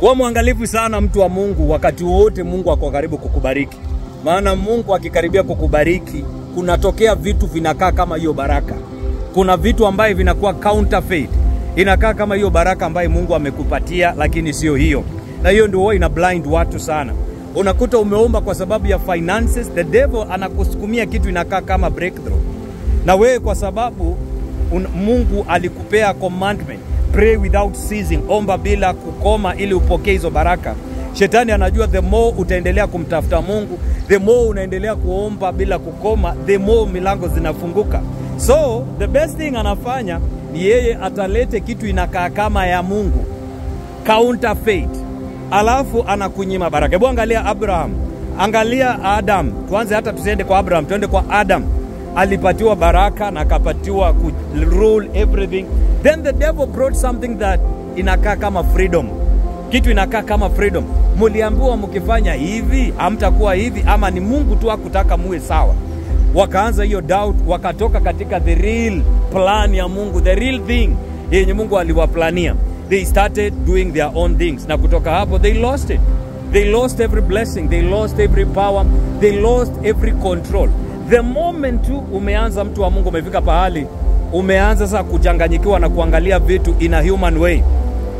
Kuwa mwangalifu sana mtu wa Mungu, wakati wote Mungu ako karibu kukubariki. Maana Mungu akikaribia kukubariki, kunatokea vitu vinakaa kama hiyo baraka. Kuna vitu ambaye vinakuwa counterfeit. Inakaa kama hiyo baraka ambaye Mungu amekupatia, lakini sio hiyo. Na hiyo ndio ina blind watu sana. Unakuta umeomba kwa sababu ya finances, the devil anakusukumia kitu inakaa kama breakthrough. Na wewe kwa sababu Mungu alikupea commandment, pray without ceasing, omba bila kukoma ili upokee hizo baraka. Shetani anajua the more utaendelea kumtafuta Mungu, the more unaendelea kuomba bila kukoma, the more milango zinafunguka. So the best thing anafanya ni yeye atalete kitu inakaa kama ya Mungu, counterfeit, alafu anakunyima baraka. Hebu angalia Abraham, angalia Adam. Tuanze hata tusiende kwa Abraham, tuende kwa Adam. Alipatiwa baraka na akapatiwa ku rule everything. Then the devil brought something that inakaa kama freedom. Kitu inakaa kama freedom. Muliambiwa mkifanya hivi hamtakuwa hivi, ama ni Mungu tu hakutaka muwe sawa. Wakaanza hiyo doubt, wakatoka katika the real plan ya Mungu, the real thing yenye Mungu aliwaplania. They started doing their own things, na kutoka hapo they lost it. They lost every blessing, they lost every power, they lost every control. The moment tu umeanza mtu wa Mungu umefika pahali umeanza sasa kuchanganyikiwa na kuangalia vitu in a human way,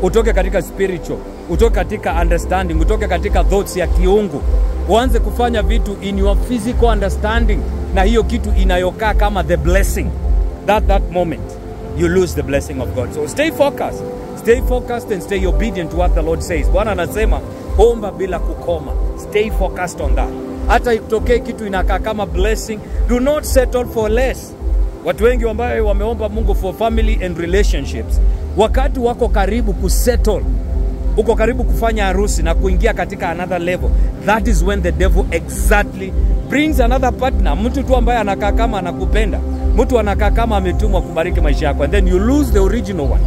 utoke katika spiritual, utoke katika understanding, utoke katika thoughts ya kiungu, uanze kufanya vitu in your physical understanding, na hiyo kitu inayokaa kama the blessing, that moment you lose the blessing of God. So stay focused and stay obedient to what the Lord says. Bwana anasema omba bila kukoma. Stay focused on that. Hata itokee kitu inakaa kama blessing, do not settle for less. Watu wengi ambao wameomba Mungu for family and relationships, wakati wako karibu kusettle, uko karibu kufanya harusi na kuingia katika another level, that is when the devil exactly brings another partner. Mtu tu ambaye anakaa kama anakupenda, mtu anakaa kama ametumwa kubariki maisha yako, and then you lose the original one.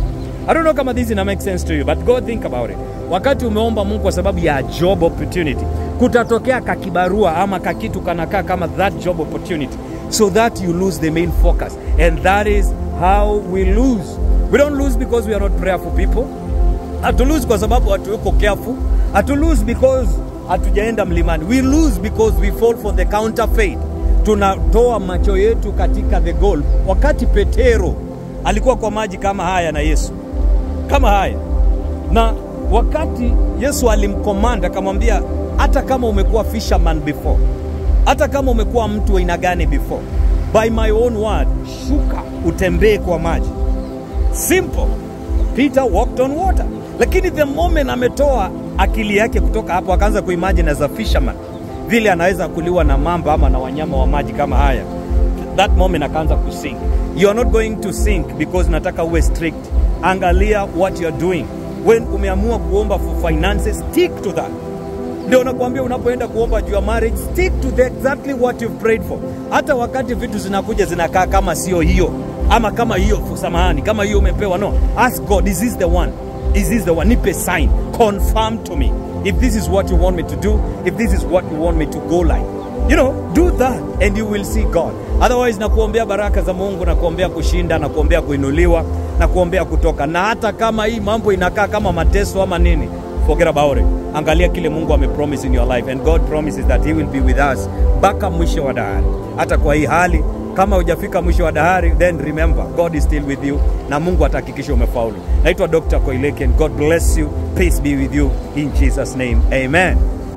I don't know kama this ina make sense to you, but go think about it. Wakati umeomba Mungu kwa sababu ya job opportunity, kutatokea kakibarua ama kakitu kanakaa kama that job opportunity, so that you lose the main focus. And that is how we lose. We don't lose because we are not prayerful people. Hatu lose kwa sababu hatuko careful. Hatu lose because hatujaenda mlimani. We lose because we fall for the counterfeit. Tunatoa macho yetu katika the goal. Wakati Petero alikuwa kwa maji kama haya na Yesu, kama haya, na wakati Yesu alimkomanda akamwambia, hata kama umekuwa fisherman before, hata kama umekuwa mtu wa aina gani before, by my own word, shuka utembee kwa maji. Simple. Peter walked on water. Lakini the moment ametoa akili yake kutoka hapo, akaanza kuimagine as a fisherman, vile anaweza kuliwa na mamba ama na wanyama wa maji kama haya, that moment akaanza kusink. You are not going to sink because nataka uwe strict. Angalia what you are doing. When umeamua kuomba for finances, stick to that. Ndio nakwambia unapoenda kuomba juu ya marriage, stick to exactly what you've prayed for. Hata wakati vitu zinakuja zinakaa kama sio hiyo, ama kama hiyo, samahani, kama hiyo umepewa, no, ask God, is this the one? Is this the one? Nipe sign, confirm to me if this is what you want me to do, if this is what you want me to go like. You know, do that and you will see God. Otherwise nakuombea baraka za Mungu, nakuombea kushinda, nakuombea kuinuliwa, nakuombea kutoka. Na hata kama hii mambo inakaa kama mateso ama nini, forget about it. Angalia kile Mungu amepromise in your life, and God promises that he will be with us mpaka mwisho wa dahari. Hata kwa hii hali, kama hujafika mwisho wa dahari, then remember God is still with you, na Mungu atahakikisha umefaulu. Naitwa Dr. Koileke, and God bless you. Peace be with you in Jesus name. Amen.